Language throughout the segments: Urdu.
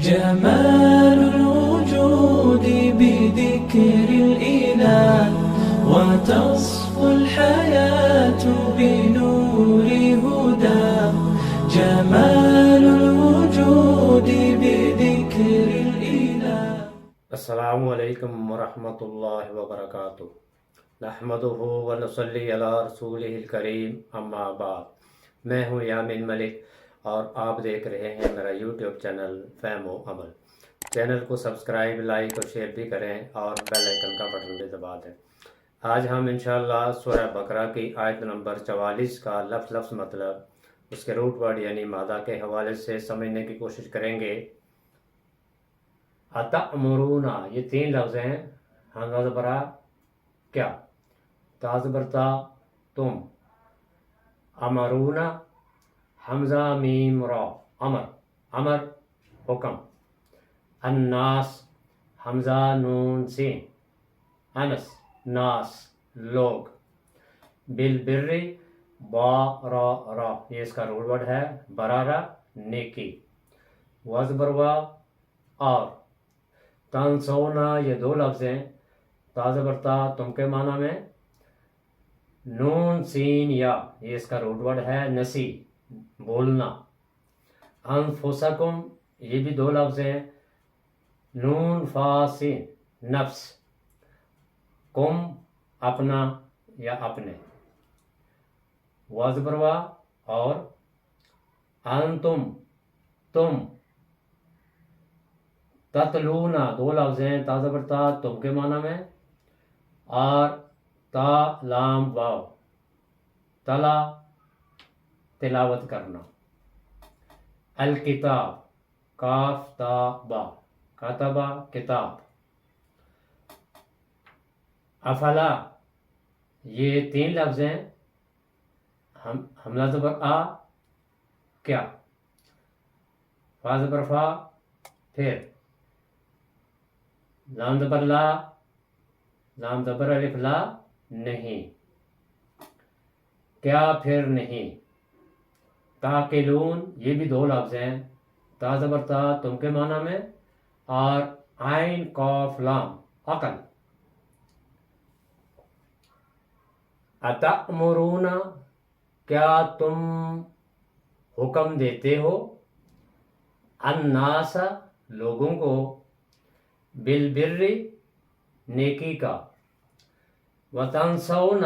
جمال الوجود بذكر الإله وتصفو الحياة بنور هداه. جمال الوجود بذكر الإله. السلام علیکم ورحمۃ اللہ وبرکاتہ. نحمدہ ونصلی علی رسولہ الکریم، اما بعد. میں ہوں یامین ملک اور آپ دیکھ رہے ہیں میرا یوٹیوب چینل فہم و عمل. چینل کو سبسکرائب، لائک اور شیئر بھی کریں اور بیل آئیکن کا بٹن بھی دبا دیں. آج ہم انشاءاللہ سورہ بقرہ کی آیت نمبر 44 کا لفظ مطلب، اس کے روٹ ورڈ یعنی مادہ کے حوالے سے سمجھنے کی کوشش کریں گے. اتأمرون، یہ تین لفظ ہیں. حمزہ زبرا کیا، تا زبرتا تم. امرون، حمزہ میم را، امر حکم. الناس، حمزہ نون سین، انس ناس لوگ. بالبر، با را، یہ اس کا روٹ ورڈ ہے. برارا نیکی. وزبروا اور. تنسونا، یہ دو لفظ ہیں. تا زبرتا تم کے معنی میں. نون سین یا، یہ اس کا روٹ ورڈ ہے. نسی بولنا. انفسکم، یہ بھی دو لفظ ہیں. نون فا سین نفس. کم اپنا یا اپنے. وزبروا اور. انتم تم. تتلونا، دو لفظ ہیں. تا زبرتا تم کے معنی میں اور تا لام واو. تلا تلاوت کرنا. الکتاب، کاف تا با، کتبہ کتاب. افلا، یہ تین لفظ ہیں. حمزہ زبر آ کیا، فا زبر فا پھر، لام زبر لا، لام زبر الف لا نہیں. کیا پھر نہیں. تاقلون، یہ بھی دو لفظ ہیں. تا زبر تا تم کے معنی میں اور عین قاف لام عقل. اتأمرون، کیا تم حکم دیتے ہو. الناس، لوگوں کو. بالبر، نیکی کا. وتنسون،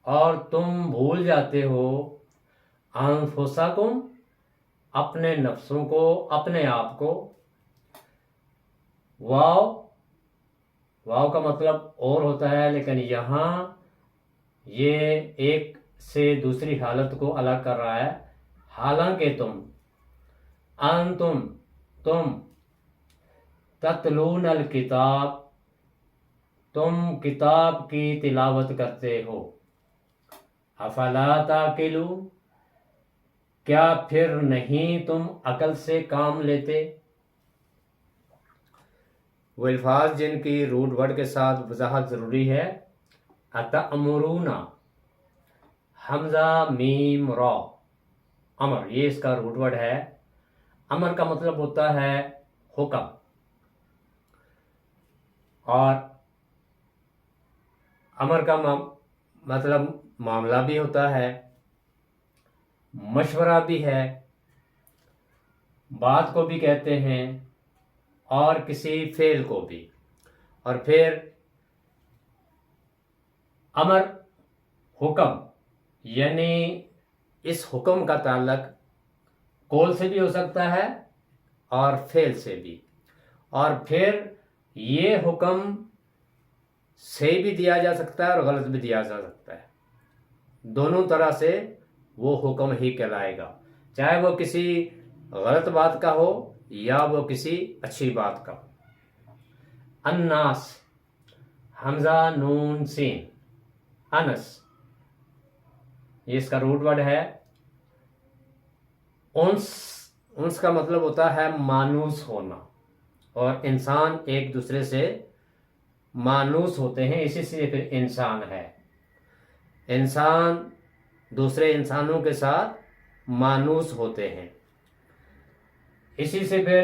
اور تم بھول جاتے ہو. انفسکم، اپنے نفسوں کو، اپنے آپ کو. واو کا مطلب اور ہوتا ہے، لیکن یہاں یہ ایک سے دوسری حالت کو الگ کر رہا ہے. حالانکہ تم. انتم تم. تتلون الکتاب، تم کتاب کی تلاوت کرتے ہو. افلا تاقلون، کیا پھر نہیں تم عقل سے کام لیتے. وہ الفاظ جن کی روٹ ورڈ کے ساتھ وضاحت ضروری ہے. اتأمرون، حمزہ میم را، امر، یہ اس کا روٹ ورڈ ہے. امر کا مطلب ہوتا ہے حکم، اور امر کا مطلب معاملہ بھی ہوتا ہے، مشورہ بھی ہے، بات کو بھی کہتے ہیں اور کسی فعل کو بھی. اور پھر امر حکم، یعنی اس حکم کا تعلق قول سے بھی ہو سکتا ہے اور فعل سے بھی. اور پھر یہ حکم صحیح بھی دیا جا سکتا ہے اور غلط بھی دیا جا سکتا ہے. دونوں طرح سے وہ حکم ہی کہلائے گا، چاہے وہ کسی غلط بات کا ہو یا وہ کسی اچھی بات کا ہو. الناس، حمزہ نون سین، انس، یہ اس کا روٹ ورڈ ہے. انس کا مطلب ہوتا ہے مانوس ہونا، اور انسان ایک دوسرے سے مانوس ہوتے ہیں، اسی سے پھر انسان ہے. انسان دوسرے انسانوں کے ساتھ مانوس ہوتے ہیں. اسی سے پھر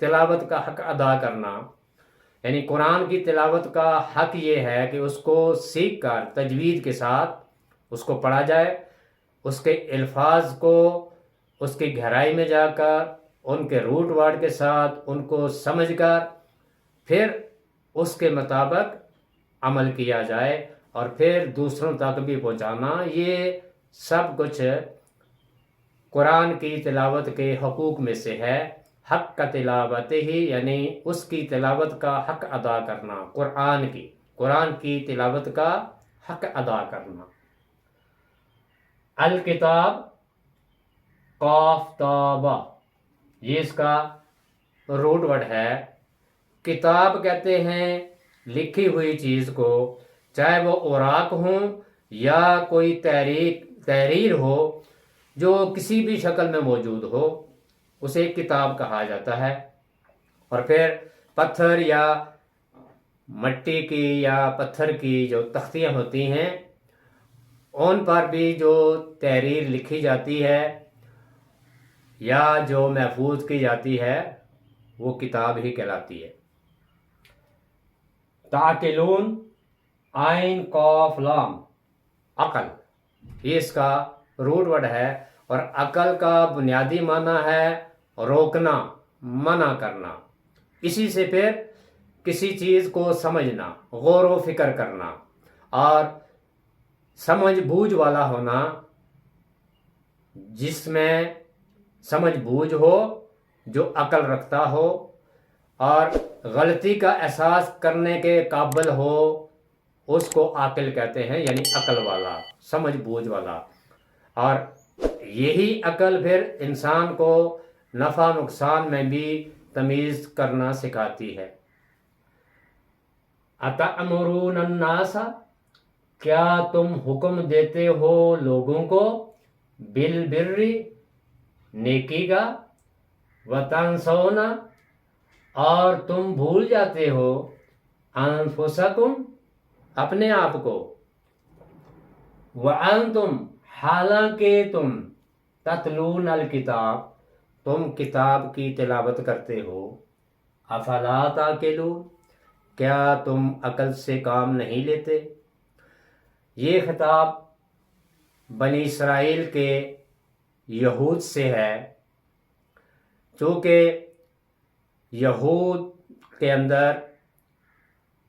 تلاوت کا حق ادا کرنا، یعنی قرآن کی تلاوت کا حق یہ ہے کہ اس کو سیکھ کر تجوید کے ساتھ اس کو پڑھا جائے، اس کے الفاظ کو اس کی گہرائی میں جا کر ان کے روٹ ورڈ کے ساتھ ان کو سمجھ کر پھر اس کے مطابق عمل کیا جائے اور پھر دوسروں تک بھی پہنچانا۔ یہ سب کچھ قرآن کی تلاوت کے حقوق میں سے ہے۔ حق کا تلاوت ہی یعنی اس کی تلاوت کا حق ادا کرنا، قرآن کی تلاوت کا حق ادا کرنا۔ الکتاب قاف تابہ، یہ اس کا روٹ ورڈ ہے۔ کتاب کہتے ہیں لکھی ہوئی چیز کو، چاہے وہ اوراق ہوں یا کوئی تحریر ہو جو کسی بھی شکل میں موجود ہو، اسے کتاب کہا جاتا ہے۔ اور پھر پتھر یا مٹی کی یا پتھر کی جو تختیاں ہوتی ہیں ان پر بھی جو تحریر لکھی جاتی ہے یا جو محفوظ کی جاتی ہے وہ کتاب ہی کہلاتی ہے۔ تعقلون، عین قاف لام، عقل، یہ اس کا روٹ ورڈ ہے۔ اور عقل کا بنیادی معنی ہے روکنا، منع کرنا۔ اسی سے پھر کسی چیز کو سمجھنا، غور و فکر کرنا اور سمجھ بوجھ والا ہونا، جس میں سمجھ بوجھ ہو، جو عقل رکھتا ہو اور غلطی کا احساس کرنے کے قابل ہو، اس کو عاقل کہتے ہیں، یعنی عقل والا، سمجھ بوجھ والا۔ اور یہی عقل پھر انسان کو نفع نقصان میں بھی تمیز کرنا سکھاتی ہے۔ اتأمرون الناس، کیا تم حکم دیتے ہو لوگوں کو، بالبر، نیکی کا، وتنسون، اور تم بھول جاتے ہو، انفسکم، اپنے آپ کو، وانتم، حالانکہ تم، تتلون الکتاب، تم کتاب کی تلاوت کرتے ہو، افلا تعقلون، کیا تم عقل سے کام نہیں لیتے؟ یہ خطاب بنی اسرائیل کے یہود سے ہے، چونکہ یہود کے اندر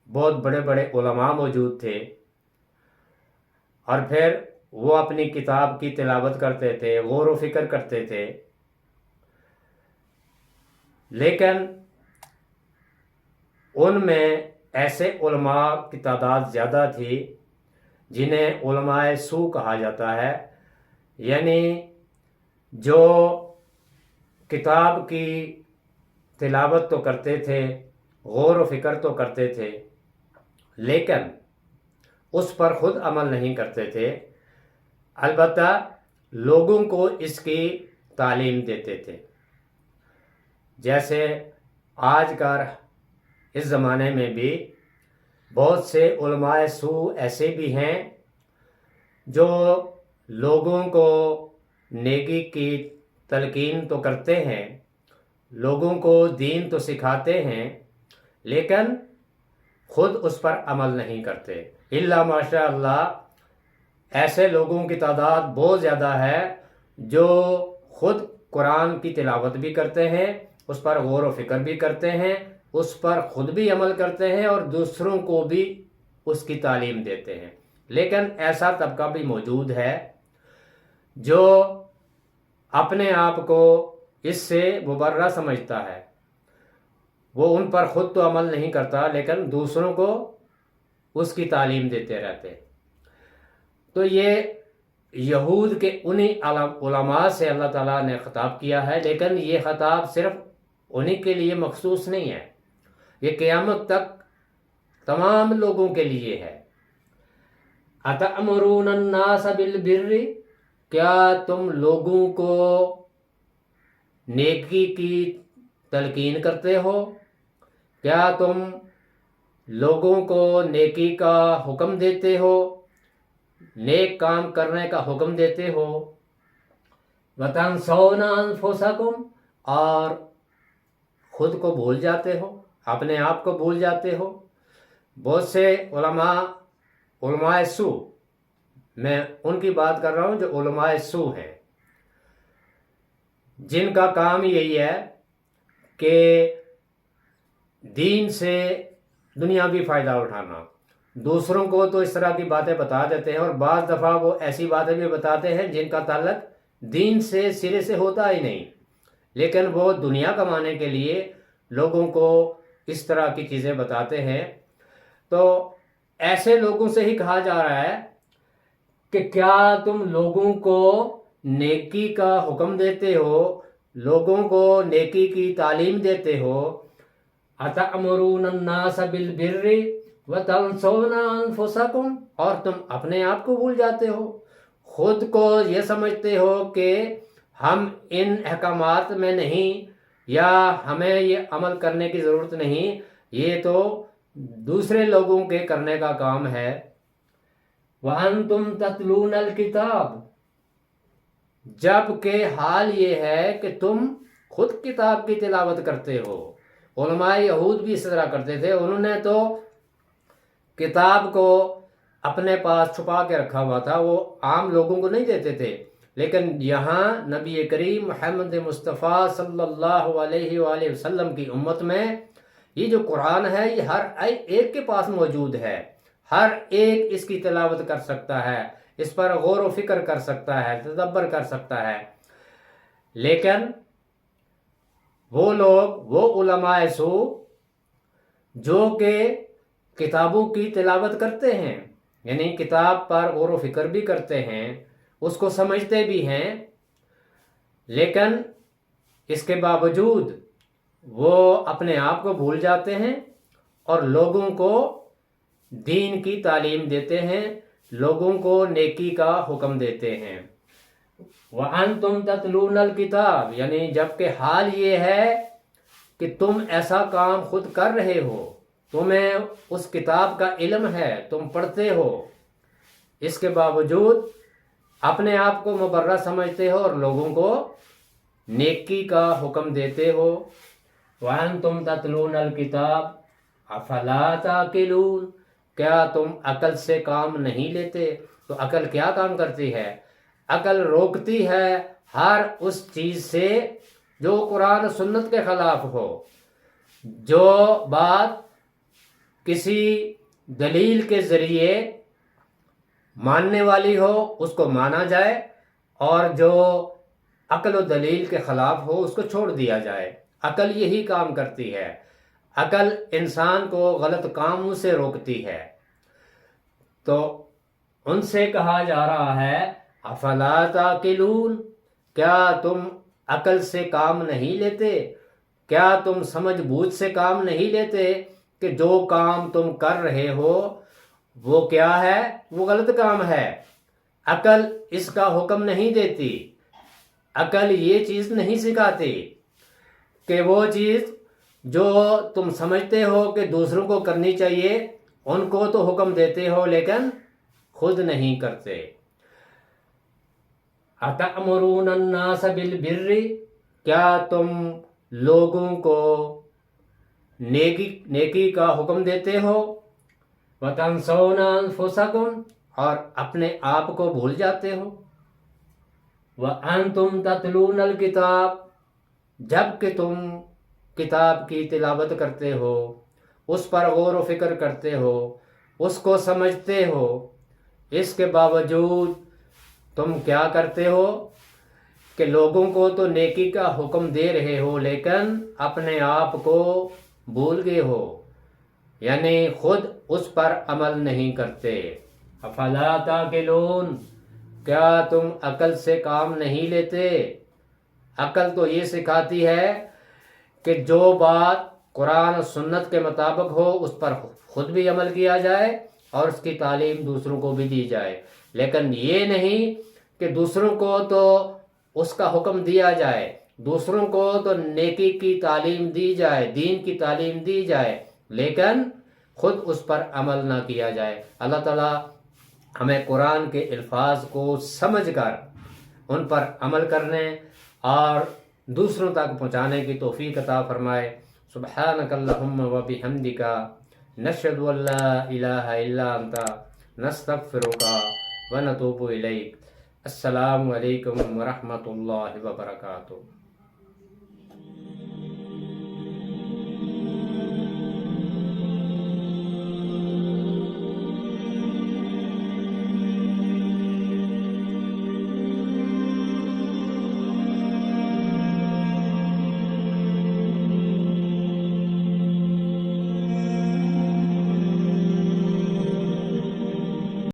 بہت بڑے بڑے علماء موجود تھے اور پھر وہ اپنی کتاب کی تلاوت کرتے تھے، غور و فکر کرتے تھے، لیکن ان میں ایسے علماء کی تعداد زیادہ تھی جنہیں علماء سو کہا جاتا ہے، یعنی جو کتاب کی تلاوت تو کرتے تھے، غور و فکر تو کرتے تھے، لیکن اس پر خود عمل نہیں کرتے تھے، البتہ لوگوں کو اس کی تعلیم دیتے تھے۔ جیسے آج کل اس زمانے میں بھی بہت سے علماء سو ایسے بھی ہیں جو لوگوں کو نیکی کی تلقین تو کرتے ہیں، لوگوں کو دین تو سکھاتے ہیں، لیکن خود اس پر عمل نہیں کرتے۔ الا ماشاء اللہ، ایسے لوگوں کی تعداد بہت زیادہ ہے جو خود قرآن کی تلاوت بھی کرتے ہیں، اس پر غور و فکر بھی کرتے ہیں، اس پر خود بھی عمل کرتے ہیں اور دوسروں کو بھی اس کی تعلیم دیتے ہیں۔ لیکن ایسا طبقہ بھی موجود ہے جو اپنے آپ کو اس سے مبرہ سمجھتا ہے، وہ ان پر خود تو عمل نہیں کرتا لیکن دوسروں کو اس کی تعلیم دیتے رہتے۔ تو یہ یہود کے انہی علماء سے اللہ تعالیٰ نے خطاب کیا ہے، لیکن یہ خطاب صرف انہی کے لیے مخصوص نہیں ہے، یہ قیامت تک تمام لوگوں کے لیے ہے۔ اتأمرون الناس بالبر، کیا تم لوگوں کو نیکی کی تلقین کرتے ہو، کیا تم لوگوں کو نیکی کا حکم دیتے ہو، نیک کام کرنے کا حکم دیتے ہو، وتنسون انفسکم، اور خود کو بھول جاتے ہو، اپنے آپ کو بھول جاتے ہو۔ بہت سے علماء سو، میں ان کی بات کر رہا ہوں جو علماء سو ہیں، جن کا کام یہی ہے کہ دین سے دنیاوی فائدہ اٹھانا، دوسروں کو تو اس طرح کی باتیں بتا دیتے ہیں، اور بعض دفعہ وہ ایسی باتیں بھی بتاتے ہیں جن کا تعلق دین سے سرے سے ہوتا ہی نہیں، لیکن وہ دنیا کمانے کے لیے لوگوں کو اس طرح کی چیزیں بتاتے ہیں۔ تو ایسے لوگوں سے ہی کہا جا رہا ہے کہ کیا تم لوگوں کو نیکی کا حکم دیتے ہو، لوگوں کو نیکی کی تعلیم دیتے ہو؟ اَتَأْمُرُونَ النَّاسَ بِالْبِرِّ وَتَنْسَوْنَ أَنفُسَكُمْ، اور تم اپنے آپ کو بھول جاتے ہو، خود کو یہ سمجھتے ہو کہ ہم ان احکامات میں نہیں، یا ہمیں یہ عمل کرنے کی ضرورت نہیں، یہ تو دوسرے لوگوں کے کرنے کا کام ہے۔ وَأَنْتُمْ تَتْلُونَ الْكِتَابَ، جب کہ حال یہ ہے کہ تم خود کتاب کی تلاوت کرتے ہو۔ علماء یہود بھی اس طرح کرتے تھے، انہوں نے تو کتاب کو اپنے پاس چھپا کے رکھا ہوا تھا، وہ عام لوگوں کو نہیں دیتے تھے، لیکن یہاں نبی کریم محمد مصطفیٰ صلی اللہ علیہ وآلہ وسلم کی امت میں یہ جو قرآن ہے یہ ہر ایک کے پاس موجود ہے، ہر ایک اس کی تلاوت کر سکتا ہے، اس پر غور و فکر کر سکتا ہے، تدبر کر سکتا ہے۔ لیکن وہ لوگ، وہ علماء سو جو کہ کتابوں کی تلاوت کرتے ہیں، یعنی کتاب پر غور و فکر بھی کرتے ہیں، اس کو سمجھتے بھی ہیں، لیکن اس کے باوجود وہ اپنے آپ کو بھول جاتے ہیں اور لوگوں کو دین کی تعلیم دیتے ہیں، لوگوں کو نیکی کا حکم دیتے ہیں۔ وَأَنْتُمْ تَتْلُونَ الْكِتَابَ، یعنی جبکہ حال یہ ہے کہ تم ایسا کام خود کر رہے ہو، تمہیں اس کتاب کا علم ہے، تم پڑھتے ہو، اس کے باوجود اپنے آپ کو مبرہ سمجھتے ہو اور لوگوں کو نیکی کا حکم دیتے ہو۔ وَأَنْتُمْ تَتْلُونَ الْكِتَابَ أَفَلَا تَعْقِلُونَ، کیا تم عقل سے کام نہیں لیتے؟ تو عقل کیا کام کرتی ہے؟ عقل روکتی ہے ہر اس چیز سے جو قرآن و سنت کے خلاف ہو، جو بات کسی دلیل کے ذریعے ماننے والی ہو اس کو مانا جائے، اور جو عقل و دلیل کے خلاف ہو اس کو چھوڑ دیا جائے۔ عقل یہی کام کرتی ہے، عقل انسان کو غلط کاموں سے روکتی ہے۔ تو ان سے کہا جا رہا ہے افلا تعقلون، کیا تم عقل سے کام نہیں لیتے؟ کیا تم سمجھ بوجھ سے کام نہیں لیتے کہ جو کام تم کر رہے ہو وہ کیا ہے؟ وہ غلط کام ہے۔ عقل اس کا حکم نہیں دیتی، عقل یہ چیز نہیں سکھاتی کہ وہ چیز جو تم سمجھتے ہو کہ دوسروں کو کرنی چاہیے ان کو تو حکم دیتے ہو لیکن خود نہیں کرتے۔ اَتَأْمُرُونَ النَّاسَ بِالْبِرِّ، کیا تم لوگوں کو نیکی کا حکم دیتے ہو؟ وَتَنْسَوْنَ أَنفُسَكُمْ، اور اپنے آپ کو بھول جاتے ہو۔ وَأَنْتُمْ تَتْلُونَ الْكِتَابَ، جب کہ تم کتاب کی تلاوت کرتے ہو، اس پر غور و فکر کرتے ہو، اس کو سمجھتے ہو، اس کے باوجود تم کیا کرتے ہو کہ لوگوں کو تو نیکی کا حکم دے رہے ہو لیکن اپنے آپ کو بھول گئے ہو، یعنی خود اس پر عمل نہیں کرتے۔ افلا تعقلون، کیا تم عقل سے کام نہیں لیتے؟ عقل تو یہ سکھاتی ہے کہ جو بات قرآن و سنت کے مطابق ہو اس پر خود بھی عمل کیا جائے اور اس کی تعلیم دوسروں کو بھی دی جائے، لیکن یہ نہیں کہ دوسروں کو تو اس کا حکم دیا جائے، دوسروں کو تو نیکی کی تعلیم دی جائے، دین کی تعلیم دی جائے، لیکن خود اس پر عمل نہ کیا جائے۔ اللہ تعالیٰ ہمیں قرآن کے الفاظ کو سمجھ کر ان پر عمل کرنے اور دوسروں تک پہنچانے کی توفیق عطا فرمائے۔ سبحانک اللہم و بحمدک نشہد ان لا الہ الا انت نستغفرک و نتوب الیک۔ السلام علیکم ورحمۃ اللہ وبرکاتہ۔